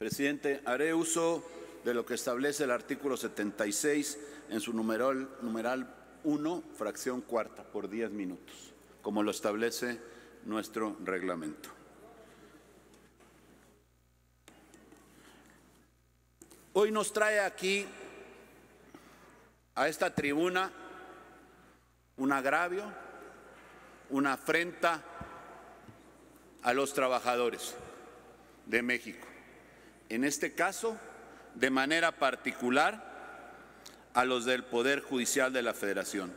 Presidente, haré uso de lo que establece el artículo 76 en su numeral 1, fracción cuarta, por 10 minutos, como lo establece nuestro reglamento. Hoy nos trae aquí, a esta tribuna, un agravio, una afrenta a los trabajadores de México. En este caso, de manera particular, a los del Poder Judicial de la Federación.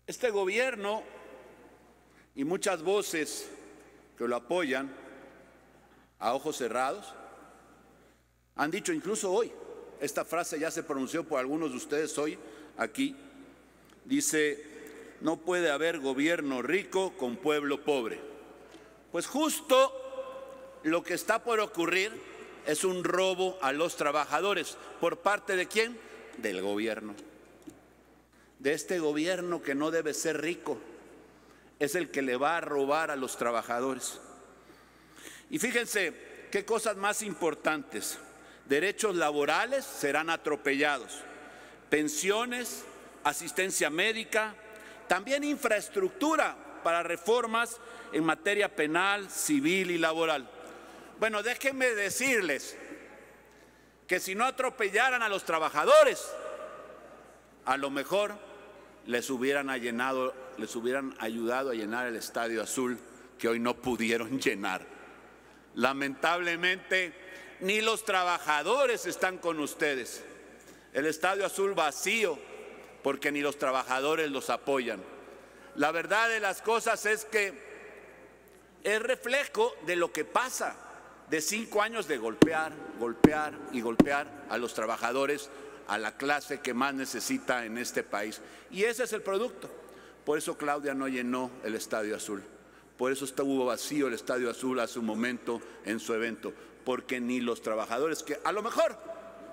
Este gobierno y muchas voces que lo apoyan a ojos cerrados han dicho, incluso hoy, esta frase ya se pronunció por algunos de ustedes hoy aquí, dice: no puede haber gobierno rico con pueblo pobre. Pues justo lo que está por ocurrir es un robo a los trabajadores. ¿Por parte de quién? Del gobierno. De este gobierno que no debe ser rico, es el que le va a robar a los trabajadores. Y fíjense qué cosas más importantes. Derechos laborales serán atropellados, pensiones, asistencia médica, también infraestructura para reformas en materia penal, civil y laboral. Bueno, déjenme decirles que si no atropellaran a los trabajadores, a lo mejor les hubieran ayudado a llenar el Estadio Azul, que hoy no pudieron llenar. Lamentablemente, ni los trabajadores están con ustedes. El Estadio Azul vacío, porque ni los trabajadores los apoyan. La verdad de las cosas es que es reflejo de lo que pasa, de 5 años de golpear y golpear a los trabajadores, a la clase que más necesita en este país. Y ese es el producto. Por eso Claudia no llenó el Estadio Azul. Por eso estuvo vacío el Estadio Azul a su momento en su evento. Porque ni los trabajadores, que a lo mejor,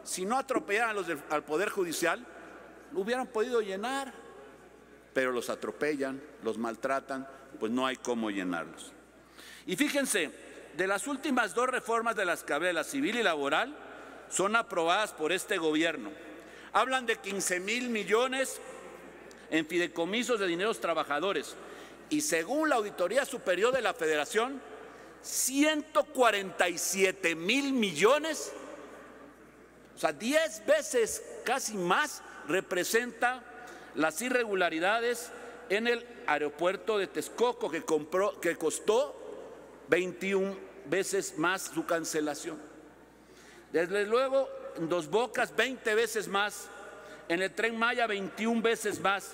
si no atropellaran al Poder Judicial, lo hubieran podido llenar, pero los atropellan, los maltratan, pues no hay cómo llenarlos. Y fíjense, de las últimas 2 reformas de las que hablé, la civil y laboral, son aprobadas por este gobierno. Hablan de 15,000 millones en fideicomisos de dineros trabajadores y según la Auditoría Superior de la Federación, 147,000 millones, o sea, 10 veces casi más representa las irregularidades en el aeropuerto de Texcoco, que costó 21 veces más su cancelación. Desde luego, en Dos Bocas 20 veces más, en el Tren Maya 21 veces más,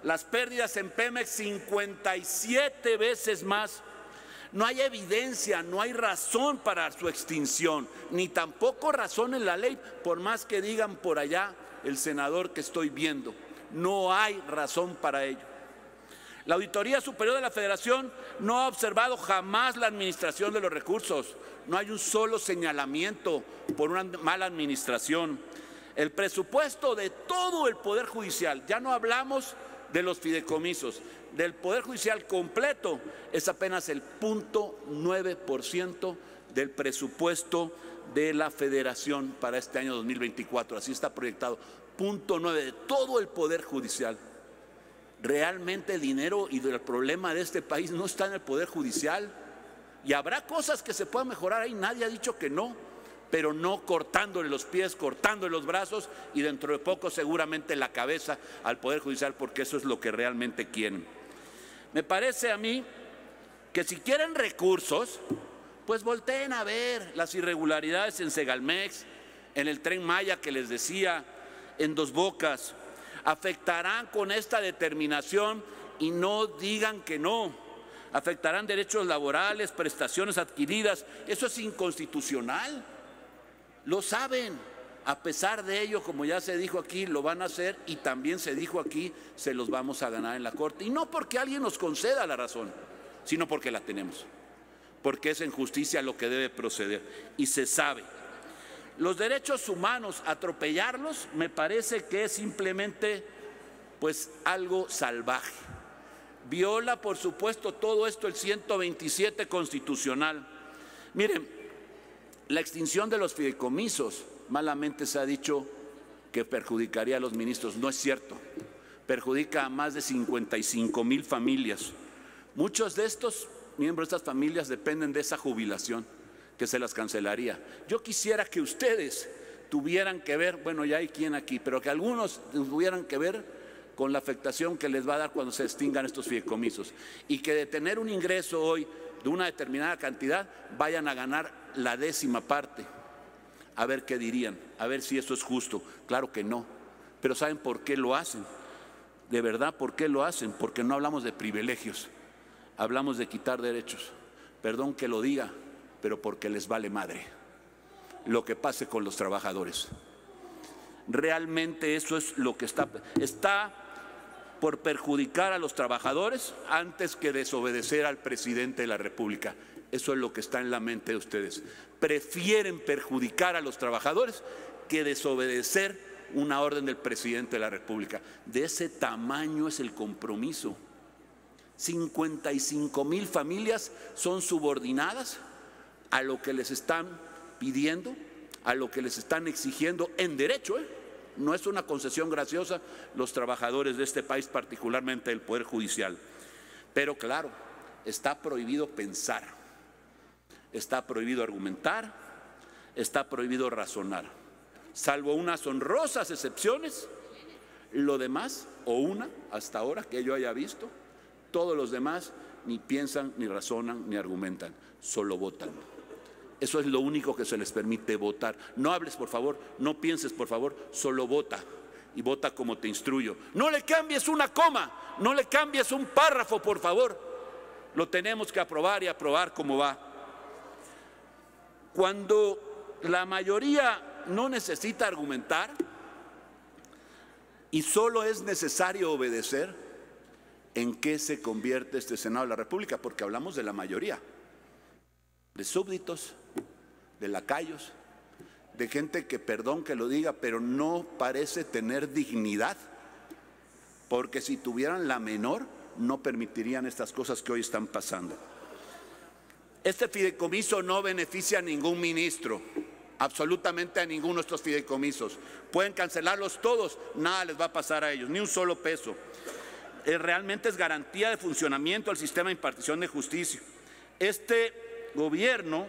las pérdidas en Pemex 57 veces más. No hay evidencia, no hay razón para su extinción, ni tampoco razón en la ley, por más que digan por allá el senador que estoy viendo. No hay razón para ello. La Auditoría Superior de la Federación no ha observado jamás la administración de los recursos. No hay un solo señalamiento por una mala administración. El presupuesto de todo el Poder Judicial, ya no hablamos de los fideicomisos, del Poder Judicial completo, es apenas el 0.9% del presupuesto de la Federación para este año 2024. Así está proyectado, 0.9% de todo el Poder Judicial. Realmente el dinero y el problema de este país no está en el Poder Judicial. Y habrá cosas que se puedan mejorar ahí, nadie ha dicho que no, pero no cortándole los pies, cortándole los brazos y dentro de poco seguramente la cabeza al Poder Judicial, porque eso es lo que realmente quieren. Me parece a mí que si quieren recursos, pues volteen a ver las irregularidades en Segalmex, en el Tren Maya que les decía, en Dos Bocas. Afectarán con esta determinación y no digan que no. Afectarán derechos laborales, prestaciones adquiridas. Eso es inconstitucional. Lo saben. A pesar de ello, como ya se dijo aquí, lo van a hacer y también se dijo aquí, se los vamos a ganar en la Corte. Y no porque alguien nos conceda la razón, sino porque la tenemos. Porque es en justicia lo que debe proceder. Y se sabe. Los derechos humanos, atropellarlos, me parece que es simplemente pues algo salvaje. Viola, por supuesto, todo esto el 127 constitucional. Miren, La extinción de los fideicomisos, malamente se ha dicho que perjudicaría a los ministros. No es cierto. Perjudica a más de 55,000 familias. Muchos de estos miembros de estas familias dependen de esa jubilación que se las cancelaría. Yo quisiera que ustedes tuvieran que ver, bueno, ya hay quien aquí, pero que algunos tuvieran que ver con la afectación que les va a dar cuando se extingan estos fideicomisos, y que de tener un ingreso hoy de una determinada cantidad vayan a ganar la 10ª parte. A ver qué dirían, a ver si eso es justo. Claro que no, pero ¿saben por qué lo hacen? De verdad, ¿por qué lo hacen? Porque no hablamos de privilegios, hablamos de quitar derechos. Perdón que lo diga, pero porque les vale madre lo que pase con los trabajadores. Realmente eso es lo que está por perjudicar a los trabajadores antes que desobedecer al presidente de la República. Eso es lo que está en la mente de ustedes. Prefieren perjudicar a los trabajadores que desobedecer una orden del presidente de la República. De ese tamaño es el compromiso. 55,000 familias son subordinadas a lo que les están pidiendo, a lo que les están exigiendo en derecho, No es una concesión graciosa los trabajadores de este país, particularmente el Poder Judicial. Pero claro, está prohibido pensar, está prohibido argumentar, está prohibido razonar. Salvo unas honrosas excepciones, lo demás, o una hasta ahora que yo haya visto, todos los demás ni piensan, ni razonan, ni argumentan, solo votan. Eso es lo único que se les permite, votar. No hables, por favor, no pienses, por favor, solo vota. Y vota como te instruyo. No le cambies una coma, no le cambies un párrafo, por favor. Lo tenemos que aprobar y aprobar como va. Cuando la mayoría no necesita argumentar y solo es necesario obedecer, ¿en qué se convierte este Senado de la República? Porque hablamos de la mayoría, de súbditos, de lacayos, de gente que, perdón que lo diga, pero no parece tener dignidad, porque si tuvieran la menor, no permitirían estas cosas que hoy están pasando. Este fideicomiso no beneficia a ningún ministro, absolutamente a ninguno de estos fideicomisos. Pueden cancelarlos todos, nada les va a pasar a ellos, ni un solo peso. Realmente es garantía de funcionamiento del sistema de impartición de justicia. Este gobierno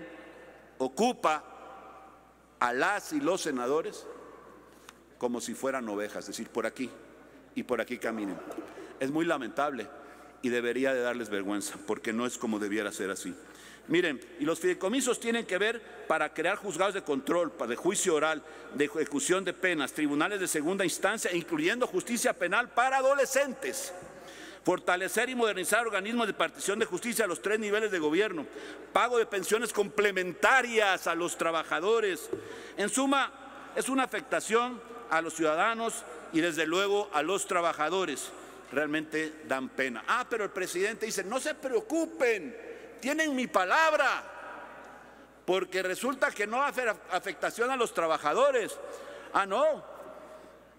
ocupa a las y los senadores como si fueran ovejas, es decir, por aquí y por aquí caminen. Es muy lamentable y debería de darles vergüenza, porque no es como debiera ser así. Miren, y los fideicomisos tienen que ver para crear juzgados de control, de juicio oral, de ejecución de penas, tribunales de segunda instancia, incluyendo justicia penal para adolescentes. Fortalecer y modernizar organismos de partición de justicia a los 3 niveles de gobierno, pago de pensiones complementarias a los trabajadores. En suma, es una afectación a los ciudadanos y desde luego a los trabajadores. Realmente dan pena. Pero el presidente dice, no se preocupen, tienen mi palabra, porque resulta que no hace afectación a los trabajadores. No.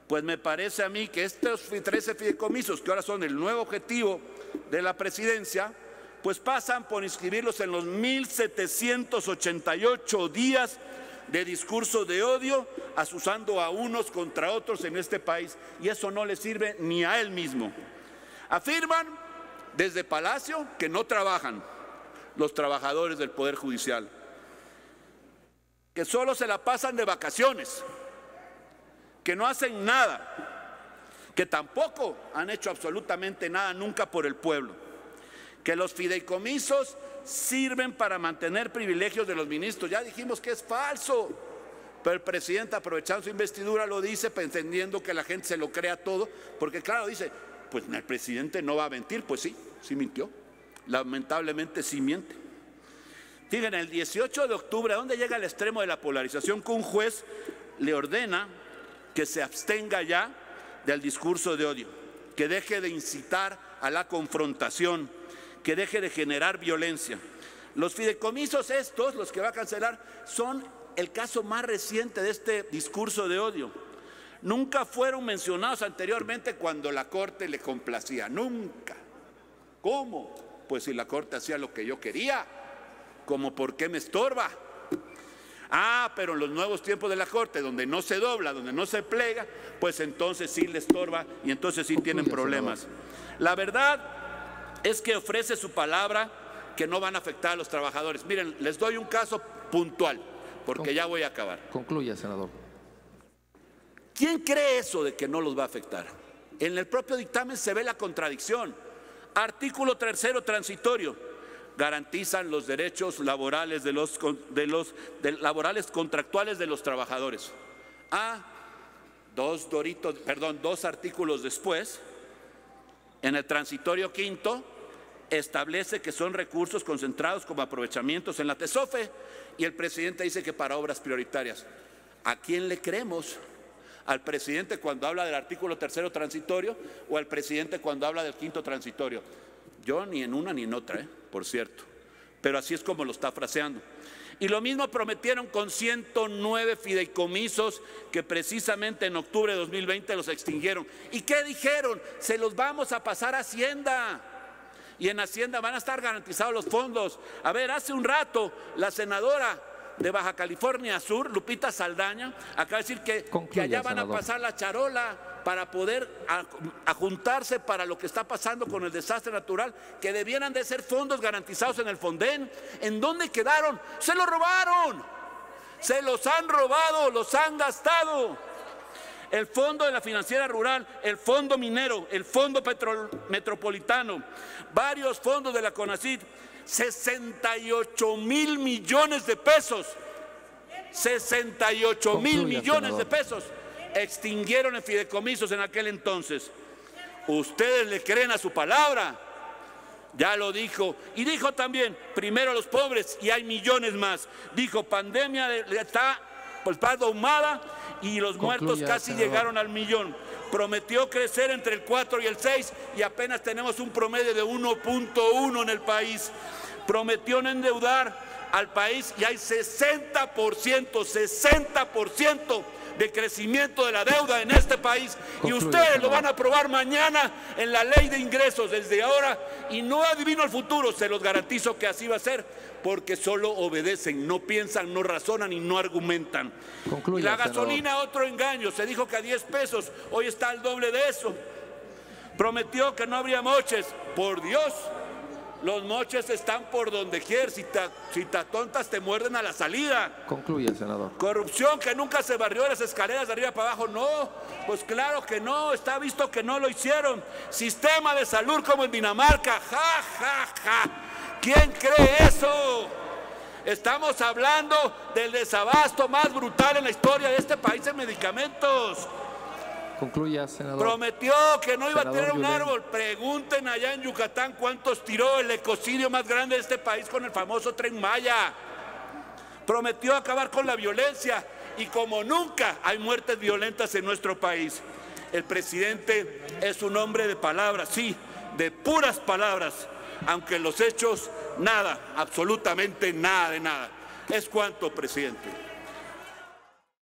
Pues me parece a mí que estos 13 fideicomisos, que ahora son el nuevo objetivo de la presidencia, pues pasan por inscribirlos en los 1,788 días de discurso de odio, azuzando a unos contra otros en este país, y eso no le sirve ni a él mismo. Afirman desde Palacio que no trabajan los trabajadores del Poder Judicial, que solo se la pasan de vacaciones, que no hacen nada, que tampoco han hecho absolutamente nada nunca por el pueblo, que los fideicomisos sirven para mantener privilegios de los ministros. Ya dijimos que es falso, pero el presidente, aprovechando su investidura, lo dice pretendiendo que la gente se lo crea todo, porque claro, dice, pues el presidente no va a mentir. Pues sí, sí mintió, lamentablemente sí miente. Fíjense, el 18 de octubre, ¿a dónde llega el extremo de la polarización? Que un juez le ordena que se abstenga ya del discurso de odio, que deje de incitar a la confrontación, que deje de generar violencia. Los fideicomisos estos, los que va a cancelar, son el caso más reciente de este discurso de odio. Nunca fueron mencionados anteriormente cuando la Corte le complacía, nunca. ¿Cómo? Pues si la Corte hacía lo que yo quería, ¿cómo por qué me estorba? Pero en los nuevos tiempos de la Corte, donde no se dobla, donde no se plega, pues entonces sí le estorba y entonces sí tienen problemas. La verdad es que ofrece su palabra que no van a afectar a los trabajadores. Miren, les doy un caso puntual, porque ya voy a acabar. Concluya, senador. ¿Quién cree eso de que no los va a afectar? En el propio dictamen se ve la contradicción. Artículo 3º transitorio. Garantizan los derechos laborales laborales contractuales de los trabajadores. Dos artículos después, en el transitorio quinto, establece que son recursos concentrados como aprovechamientos en la TESOFE y el presidente dice que para obras prioritarias. ¿A quién le creemos? ¿Al presidente cuando habla del artículo 3º transitorio o al presidente cuando habla del quinto transitorio? Yo ni en una ni en otra, por cierto, pero así es como lo está fraseando. Y lo mismo prometieron con 109 fideicomisos que precisamente en octubre de 2020 los extinguieron. ¿Y qué dijeron? Se los vamos a pasar a Hacienda. Y en Hacienda van a estar garantizados los fondos. A ver, hace un rato la senadora de Baja California Sur, Lupita Saldaña, acaba de decir que allá van a pasar la charola para poder juntarse para lo que está pasando con el desastre natural, que debieran de ser fondos garantizados en el Fonden. ¿En dónde quedaron? ¡Se los robaron! ¡Se los han robado! ¡Los han gastado! El fondo de la financiera rural, el fondo minero, el fondo metropolitano, varios fondos de la CONACYT, 68,000 millones de pesos. 68,000 millones de pesos extinguieron en fideicomisos en aquel entonces. ¿Ustedes le creen a su palabra? Ya lo dijo. Y dijo también, primero a los pobres y hay millones más. Dijo, pandemia está ahumada y los muertos casi llegaron al 1,000,000. Prometió crecer entre el 4 y el 6 y apenas tenemos un promedio de 1.1 en el país. Prometió no endeudar al país y hay 60% de crecimiento de la deuda en este país. Y ustedes lo van a aprobar mañana en la ley de ingresos desde ahora y no adivino el futuro, se los garantizo que así va a ser, porque solo obedecen, no piensan, no razonan y no argumentan. Y la gasolina, otro engaño, se dijo que a 10 pesos, hoy está al doble de eso. Prometió que no habría moches, por Dios, los moches están por donde quieras, si te atontas te muerden a la salida. Concluye, senador. Corrupción que nunca se barrió de las escaleras de arriba para abajo, no, pues claro que no, está visto que no lo hicieron. Sistema de salud como en Dinamarca, ja, ja, ja. ¿Quién cree eso? Estamos hablando del desabasto más brutal en la historia de este país en medicamentos. Concluya, senador. Prometió que no iba a tirar un árbol. Pregunten allá en Yucatán cuántos tiró el ecocidio más grande de este país con el famoso Tren Maya. Prometió acabar con la violencia y como nunca hay muertes violentas en nuestro país. El presidente es un hombre de palabras, sí, de puras palabras, aunque en los hechos nada, absolutamente nada de nada. Es cuanto, presidente.